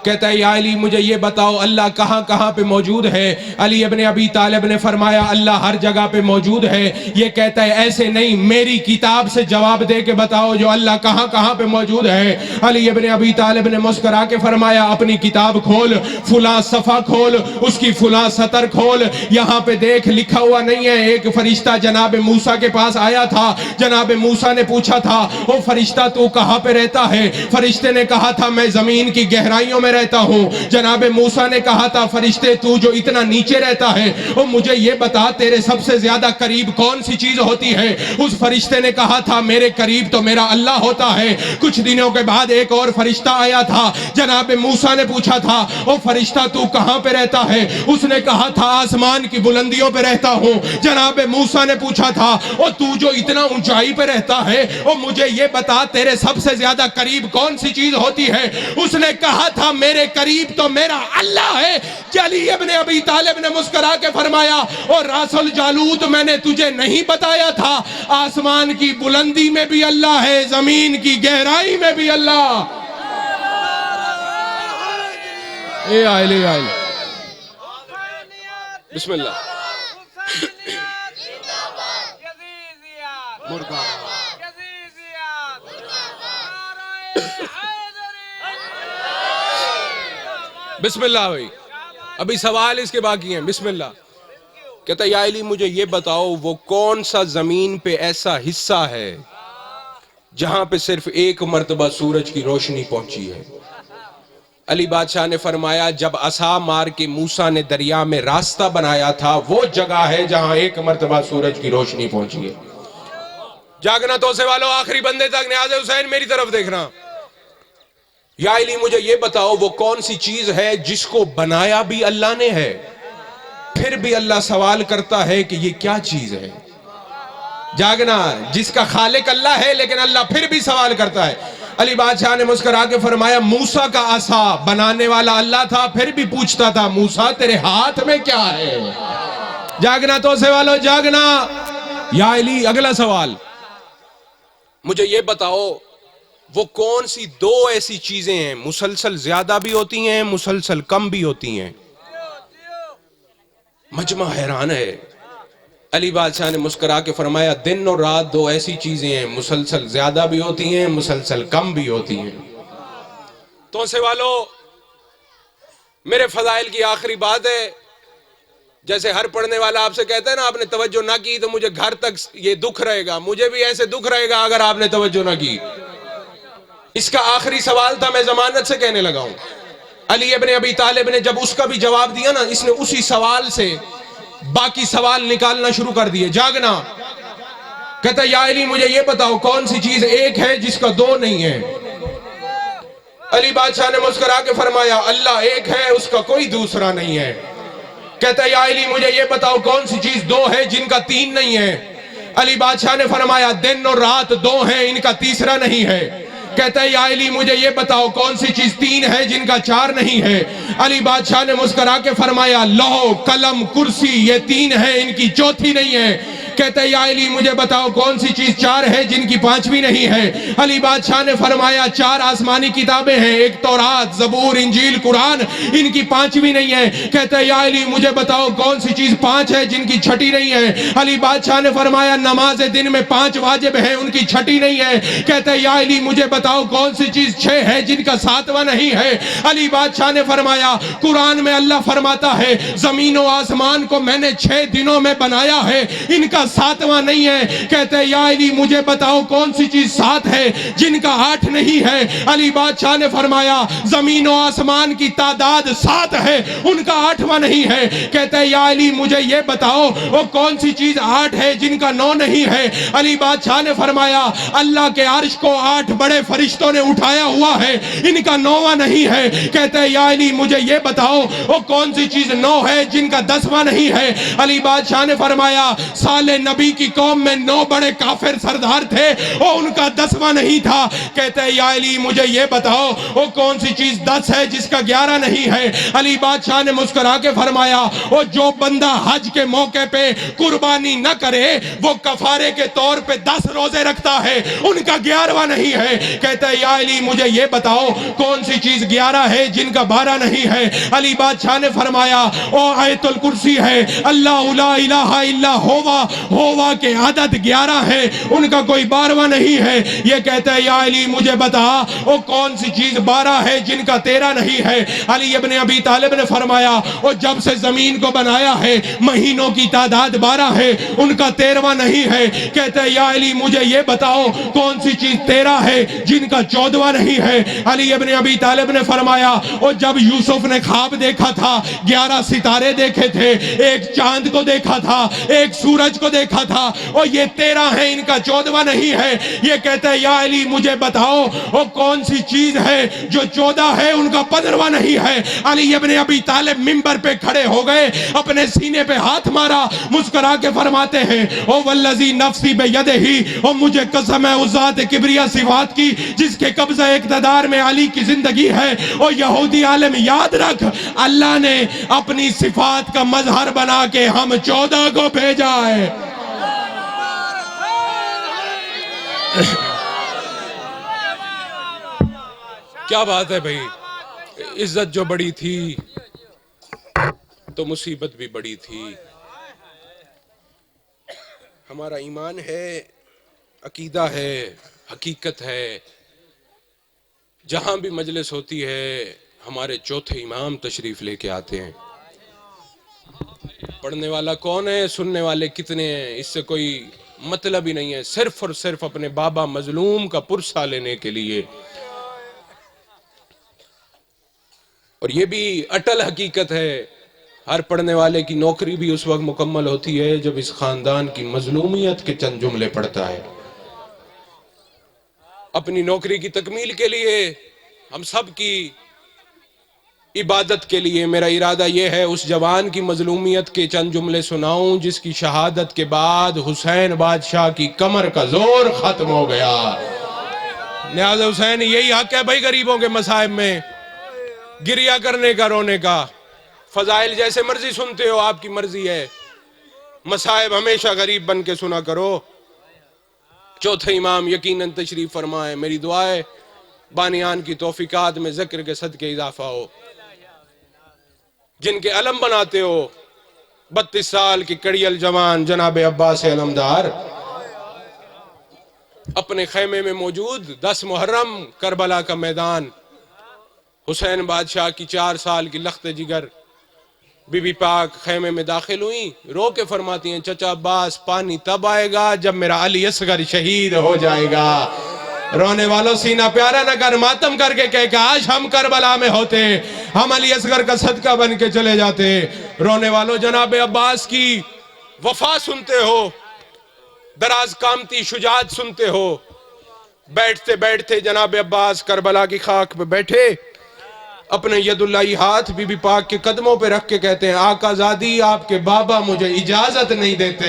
کہتا ہے یا علی مجھے یہ بتاؤ اللہ کہاں کہاں پہ موجود ہے؟ علی ابن ابی طالب نے فرمایا اللہ ہر جگہ پہ موجود ہے۔ یہ کہتا ہے ایسے نہیں، میری کتاب سے جواب دے کے بتاؤ جو اللہ کہاں کہاں پہ موجود ہے۔ علی ابن ابی طالب نے مسکرا کے فرمایا اپنی کتاب کھول، فلاں صفحہ کھول، اس کی فلاں سطر کھول، یہاں پہ دیکھ لکھا ہوا نہیں ہے ایک فرشتہ جناب موسیٰ کے پاس آیا تھا، جناب موسیٰ نے پوچھا تھا او فرشتہ تو کہاں پہ رہتا ہے؟ فرشتے نے کہا تھا میں زمین کی گہرائیوں میں رہتا ہوں۔ جناب موسیٰ نے کہا تھا فرشتے تو جو اتنا نیچے رہتا ہے او مجھے یہ بتا تیرے سب سے زیادہ قریب کون سی چیز ہوتی ہے؟ اس فرشتے نے کہا تھا میرے قریب تو میرا اللہ ہوتا ہے۔ کچھ دنوں کے بعد ایک اور فرشتہ آیا تھا، جناب موسیٰ نے پوچھا تھا او فرشتہ تو کہاں پہ رہتا ہے؟ اس نے کہا تھا آسمان کی بلندیوں پہ رہتا ہوں۔ جناب موسیٰ نے پوچھا تھا او تو جو اتنا اونچائی پہ رہتا ہے او مجھے یہ بتا تیرے سب سے زیادہ قریب کون سی چیز ہوتی ہے؟ اس نے کہا تھا میرے قریب تو میرا اللہ ہے۔ علی ابن ابی طالب نے مسکرا کے فرمایا اور راس الجالوت میں نے تجھے نہیں بتایا تھا آسمان کی بلندی میں بھی اللہ ہے، زمین کی گہرائی میں بھی اللہ۔ اے آئلے آئلے بسم اللہ۔ بسم اللہ بھائی، ابھی سوال اس کے باقی ہیں۔ بسم اللہ۔ کہتا ہے یا علی مجھے یہ بتاؤ وہ کون سا زمین پہ ایسا حصہ ہے جہاں پہ صرف ایک مرتبہ سورج کی روشنی پہنچی ہے؟ علی بادشاہ نے فرمایا جب عصا مار کے موسیٰ نے دریا میں راستہ بنایا تھا وہ جگہ ہے جہاں ایک مرتبہ سورج کی روشنی پہنچی ہے۔ جاگنا توسے والوں، آخری بندے تک نیاز حسین میری طرف دیکھنا۔ یا علی مجھے یہ بتاؤ وہ کون سی چیز ہے جس کو بنایا بھی اللہ نے ہے، پھر بھی اللہ سوال کرتا ہے کہ یہ کیا چیز ہے؟ جاگنا، جس کا خالق اللہ ہے لیکن اللہ پھر بھی سوال کرتا ہے۔ علی بادشاہ نے مسکرا کے فرمایا موسیٰ کا عصا بنانے والا اللہ تھا، پھر بھی پوچھتا تھا موسیٰ تیرے ہاتھ میں کیا ہے؟ جاگنا توسے والو جاگنا۔ یا علی اگلا سوال، مجھے یہ بتاؤ وہ کون سی دو ایسی چیزیں ہیں مسلسل زیادہ بھی ہوتی ہیں مسلسل کم بھی ہوتی ہیں؟ مجمع حیران ہے۔ علی بادشاہ نے مسکرا کے فرمایا دن اور رات دو ایسی چیزیں ہیں مسلسل زیادہ بھی ہوتی ہیں مسلسل کم بھی ہوتی ہیں۔ تو سے والو میرے فضائل کی آخری بات ہے، جیسے ہر پڑھنے والا آپ سے کہتا ہے نا آپ نے توجہ نہ کی تو مجھے گھر تک یہ دکھ رہے گا، مجھے بھی ایسے دکھ رہے گا اگر آپ نے توجہ نہ کی۔ اس کا آخری سوال تھا، میں ضمانت سے کہنے لگا ہوں۔ علی ابن ابی طالب نے جب اس کا بھی جواب دیا نا، اس نے اسی سوال سے باقی سوال نکالنا شروع کر دیے۔ جاگنا، کہتا یا علی مجھے یہ بتاؤ کون سی چیز ایک ہے جس کا دو نہیں ہے؟ علی بادشاہ نے مسکرا کے فرمایا اللہ ایک ہے اس کا کوئی دوسرا نہیں ہے۔ کہتا یا علی مجھے یہ بتاؤ کون سی چیز دو ہے جن کا تین نہیں ہے؟ علی بادشاہ نے فرمایا دن اور رات دو ہیں ان کا تیسرا نہیں ہے۔ کہتا ہے یا علی مجھے یہ بتاؤ کون سی چیز تین ہے جن کا چار نہیں ہے؟ علی بادشاہ نے مسکرا کے فرمایا لوح قلم کرسی یہ تین ہیں ان کی چوتھی نہیں ہے۔ کہتا ہے یا علی مجھے بتاؤ کون سی چیز چار ہے جن کی پانچویں نہیں ہے؟ علی بادشاہ نے فرمایا چار آسمانی کتابیں ہیں، ایک تورات زبور انجیل قرآن، ان کی پانچویں نہیں ہے۔ کہتا ہے یا علی مجھے بتاؤ کون سی چیز پانچ ہے جن کی چھٹی نہیں ہے؟ علی بادشاہ نے فرمایا نماز دن میں 5 واجب ہیں ان کی چھٹی نہیں ہے۔ کہتا ہے یا علی مجھے بتاؤ کون سی چیز 6 ہے جن کا 7واں نہیں ہے؟ علی بادشاہ نے فرمایا قرآن میں اللہ فرماتا ہے زمین و آسمان کو میں نے 6 دنوں میں بنایا ہے، ان کا 7واں نہیں ہے۔ کہتے ہیں یا علی مجھے بتاؤ کون سی چیز 7 ہے جن کا 8 نہیں ہے؟ علی بادشاہ نے فرمایا زمین و آسمان کی تعداد 7 ہے ان کا 8واں نہیں ہے۔ کہتے ہیں یا علی مجھے یہ بتاؤ وہ کون سی چیز 8 ہے جن کا 9 نہیں ہے؟ علی بادشاہ نے فرمایا اللہ کے عرش کو 8 بڑے فرشتوں نے اٹھایا ہوا ہے ان کا 9واں نہیں ہے۔ کہتے ہیں یا علی مجھے یہ بتاؤ وہ کون سی چیز 9 ہے جن کا 10واں نہیں ہے؟ علی بادشاہ نے فرمایا سال نبی کی قوم میں 9 بڑے کافر سردار تھے اور ان کا 10واں نہیں تھا۔ کہتے ہیں یا علی مجھے یہ بتاؤ وہ کون سی چیز 10 ہے جس کا 11 نہیں ہے؟ علی بادشاہ نے مسکرا کے فرمایا وہ جو بندہ حج کے موقع پہ قربانی نہ کرے وہ کفارے کے طور پہ 10 روزے رکھتا ہے ان کا 11واں نہیں ہے۔ کہتے ہیں یا علی مجھے یہ بتاؤ کون سی چیز 11 ہے جن کا 12 نہیں ہے؟ علی بادشاہ نے فرمایا او آیت الکرسی ہے، اللہ لا الہ الا ہوا کے عدد 11 ہے ان کا کوئی 12واں نہیں ہے۔ یہ کہتا ہے یا علی مجھے بتا وہ کون سی چیز 12 ہے جن کا 13 نہیں ہے؟ علی ابن ابی طالب نے فرمایا وہ جب سے زمین کو بنایا ہے مہینوں کی تعداد 12 ہے ان کا 13واں نہیں ہے۔ کہتا ہے یا علی مجھے یہ بتاؤ کون سی چیز 13 ہے جن کا 14واں نہیں ہے؟ علی ابن ابی طالب نے فرمایا وہ جب یوسف نے خواب دیکھا تھا 11 ستارے دیکھے تھے، ایک چاند کو دیکھا تھا ایک سورج کو دیکھا تھا اور یہ 13 ہے ان کا 14واں نہیں ہے۔ یہ کہتا ہے یا علی مجھے بتاؤ وہ کون سی چیز ہے جو 14 ہے ان کا 15واں نہیں ہے؟ علی ابن ابی طالب منبر پہ کھڑے ہو گئے، اپنے سینے پہ ہاتھ مارا، مسکرا کے فرماتے ہیں او والذی نفسی بیدہ ہی، اور مجھے قسم ہے اس ذات کبریا صفات کی جس کے قبضہ اقتدار میں علی کی زندگی ہے، اور یہودی عالم یاد رکھ اللہ نے اپنی صفات کا مظہر بنا کے ہم 14 کو بھیجا ہے۔ کیا بات ہے بھائی، عزت جو بڑی تھی تو مصیبت بھی بڑی تھی۔ ہمارا ایمان ہے، عقیدہ ہے، حقیقت ہے، جہاں بھی مجلس ہوتی ہے ہمارے چوتھے امام تشریف لے کے آتے ہیں۔ پڑھنے والا کون ہے، سننے والے کتنے ہیں، اس سے کوئی مطلب ہی نہیں ہے، صرف اور صرف اپنے بابا مظلوم کا پرسہ لینے کے لیے۔ اور یہ بھی اٹل حقیقت ہے، ہر پڑھنے والے کی نوکری بھی اس وقت مکمل ہوتی ہے جب اس خاندان کی مظلومیت کے چند جملے پڑھتا ہے۔ اپنی نوکری کی تکمیل کے لیے، ہم سب کی عبادت کے لیے میرا ارادہ یہ ہے اس جوان کی مظلومیت کے چند جملے سناؤں جس کی شہادت کے بعد حسین بادشاہ کی کمر کا زور ختم ہو گیا۔ نیاز حسین یہی حق ہے بھائی غریبوں کے مصائب میں، گریہ کرنے کا، رونے کا۔ فضائل جیسے مرضی سنتے ہو، آپ کی مرضی ہے، مصائب ہمیشہ غریب بن کے سنا کرو۔ چوتھے امام یقیناً تشریف فرمائے، میری دعا ہے بانیان کی توفیقات میں ذکر کے صدقے اضافہ ہو۔ جن کے علم بناتے ہو 32 سال کی کڑیل جوان جناب عباس علمدار، اپنے خیمے میں موجود 10 محرم کربلا کا میدان، حسین بادشاہ کی 4 سال کی لخت جگر بی بی پاک خیمے میں داخل ہوئیں، رو کے فرماتی ہیں چچا عباس پانی تب آئے گا جب میرا علی اصغر شہید ہو جائے گا۔ رونے والوں سینہ پیارا نہ کر، ماتم کر کے کہے کہ آج ہم کربلا میں ہوتے، ہم علی اصغر کا صدقہ بن کے چلے جاتے۔ رونے والوں جناب عباس کی وفا سنتے ہو، دراز قامتی شجاعت سنتے ہو۔ بیٹھتے بیٹھتے جناب عباس کربلا کی خاک پہ بیٹھے، اپنے ید اللہ ہاتھ بی بی پاک کے قدموں پہ رکھ کے کہتے ہیں آقا زادی آپ کے بابا مجھے اجازت نہیں دیتے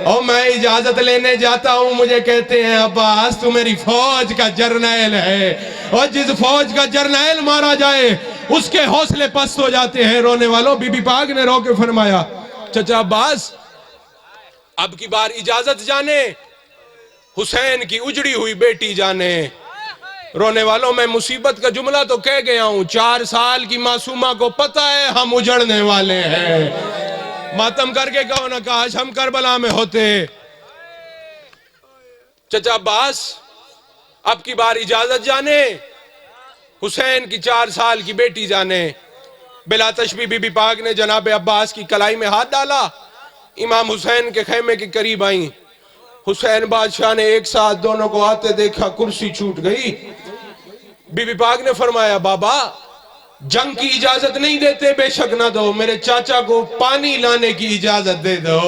اور میں اجازت لینے جاتا ہوں، مجھے کہتے ہیں عباس تو میری فوج کا جرنیل ہے، اور جس فوج کا جرنیل مارا جائے اس کے حوصلے پست ہو جاتے ہیں۔ رونے والوں بی بی پاک نے رو کے فرمایا چچا عباس اب کی بار اجازت جانے، حسین کی اجڑی ہوئی بیٹی جانے۔ رونے والوں میں مصیبت کا جملہ تو کہہ گیا ہوں، 4 سال کی معصومہ کو پتہ ہے ہم اجڑنے والے ہیں۔ ماتم کر کے کہو نا کاش ہم کربلا میں ہوتے۔ چچا عباس اب کی بار اجازت جانے، حسین کی 4 سال کی بیٹی جانے۔ بلا تشبیہ بی بی پاک نے جناب عباس کی کلائی میں ہاتھ ڈالا، امام حسین کے خیمے کے قریب آئیں۔ حسین بادشاہ نے ایک ساتھ دونوں کو آتے دیکھا، کرسی چھوٹ گئی۔ بی بی پاک نے فرمایا بابا جنگ کی اجازت نہیں دیتے، بے شک نہ دو، میرے چاچا کو پانی لانے کی اجازت دے دو،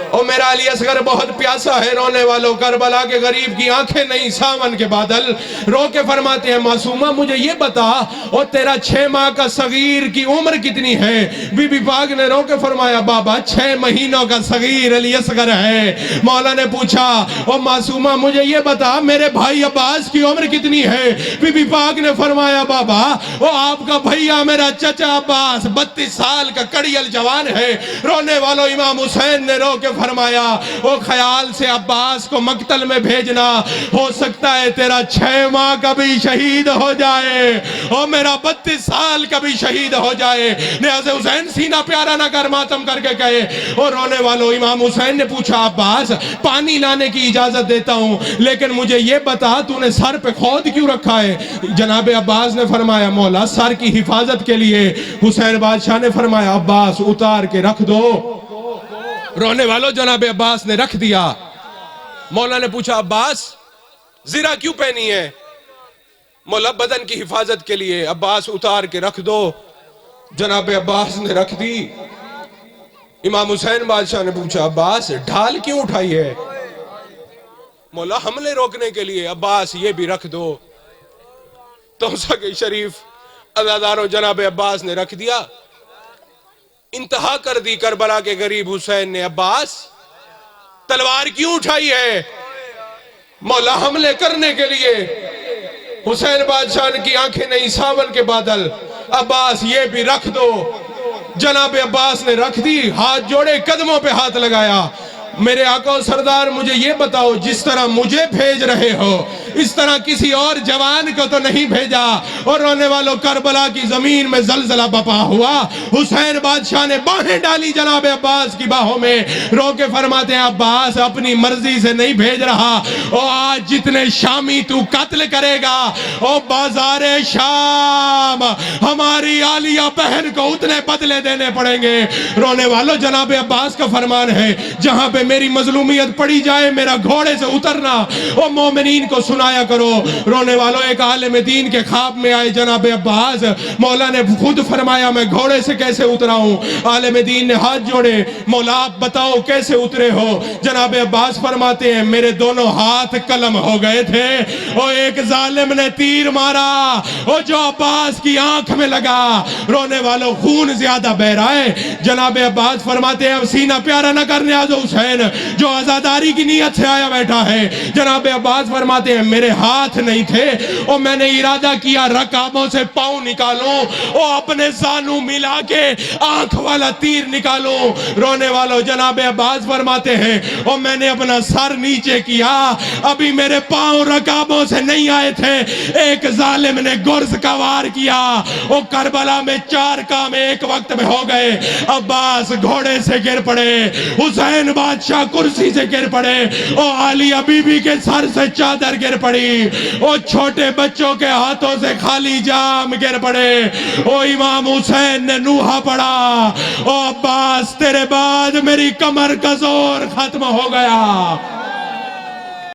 اور میرا علی اصغر بہت پیاسا ہے۔ رونے والوں کربلا کے غریب کی آنکھیں نہیں ساون کے بادل، رو کے فرماتے ہیں معصومہ مجھے یہ بتا اور تیرا 6 ماہ کا صغیر کی عمر کتنی ہے؟ بی بی پاک نے رو کے فرمایا بابا 6 مہینوں کا صغیر علی اصغر ہے۔ مولا نے پوچھا اور معصومہ مجھے یہ بتا میرے بھائی عباس کی عمر کتنی ہے؟ بی بی پاک نے فرمایا بابا وہ آپ کا بھائیا میرا چچا عباس 32 سال کا کڑیل جوان ہے۔ رونے والوں امام حسین نے رو کے فرمایا وہ خیال سے عباس کو مقتل میں بھیجنا، ہو سکتا ہے تیرا 6 ماہ کا بھی شہید ہو جائے اور میرا 32 سال کا بھی شہید ہو جائے۔ نیاز حسین سینہ پیارا نہ کر، ماتم کر کے کہے۔ اور رونے والوں امام حسین نے پوچھا عباس پانی لانے کی اجازت دیتا ہوں لیکن مجھے یہ بتا تو نے سر پہ خود کیوں رکھا ہے؟ جناب عباس نے فرمایا مولا سر کی حفاظت کے لیے۔ حسین بادشاہ نے فرمایا عباس اتار کے رکھ دو۔ رونے والوں جناب عباس نے رکھ دیا۔ مولا نے پوچھا عباس زرہ کیوں پہنی ہے؟ مولا بدن کی حفاظت کے لیے۔ عباس اتار کے رکھ دو۔ جناب عباس نے رکھ دی۔ امام حسین بادشاہ نے پوچھا عباس ڈھال کیوں اٹھائی ہے؟ مولا حملے روکنے کے لیے۔ عباس یہ بھی رکھ دو۔ توسہ کے شریف عزاداروں جناب عباس نے رکھ دیا۔ انتہا کر دی کربلا کے غریب حسین نے عباس تلوار کیوں اٹھائی ہے؟ مولا حملے کرنے کے لیے۔ حسین بادشاہ کی آنکھیں نہیں ساون کے بادل۔ عباس یہ بھی رکھ دو۔ جناب عباس نے رکھ دی، ہاتھ جوڑے قدموں پہ ہاتھ لگایا۔ میرے آقا و سردار مجھے یہ بتاؤ جس طرح مجھے بھیج رہے ہو اس طرح کسی اور جوان کو تو نہیں بھیجا؟ اور رونے والوں کربلا کی زمین میں زلزلہ بپا ہوا۔ حسین بادشاہ نے باہیں ڈالی جناب عباس کی باہوں میں، رو کے فرماتے ہیں عباس اپنی مرضی سے نہیں بھیج رہا، اور آج جتنے شامی تو قتل کرے گا اور بازار شام ہماری عالیہ بہن کو اتنے بدلے دینے پڑیں گے۔ رونے والوں جناب عباس کا فرمان ہے جہاں پہ میری مظلومیت پڑی جائے میرا گھوڑے سے اترنا اور مومنین کو سنا سنایا کرو۔ رونے والوں ایک عالم دین کے خواب میں آئے جناب عباس، مولا نے خود فرمایا میں گھوڑے سے کیسے اترا ہوں؟ عالم دین نے ہاتھ جوڑے، مولا آپ بتاؤ کیسے اترے ہو؟ جناب عباس فرماتے ہیں میرے دونوں ہاتھ قلم ہو گئے تھے، اور ایک ظالم نے تیر مارا اور جو عباس کی آنکھ میں لگا۔ رونے والوں خون زیادہ بہ رہا ہے۔ جناب عباس فرماتے ہیں اب سینہ پیارا نہ کرنے آج حسین جو عزاداری کی نیت سے آیا بیٹھا ہے۔ جناب عباس فرماتے ہیں میرے ہاتھ نہیں تھے اور میں نے ارادہ کیا رکابوں سے پاؤں نکالوں اور اپنے زانو ملا کے آنکھ والا تیر نکالوں۔ رونے والوں جناب عباس فرماتے ہیں اور میں نے اپنا سر نیچے کیا، ابھی میرے پاؤں رکابوں سے نہیں آئے تھے، ایک ظالم نے گرز کا وار کیا اور کربلا میں 4 کام ایک وقت میں ہو گئے۔ عباس گھوڑے سے گر پڑے، حسین بادشاہ کرسی سے گر پڑے، اور عالیہ بی بی کے سر سے چادر گر پڑی، اور چھوٹے بچوں کے ہاتھوں سے خالی جام گر پڑے، اور امام حسین نے نوحہ پڑا، اور عباس تیرے بعد میری کمر کا زور ختم ہو گیا۔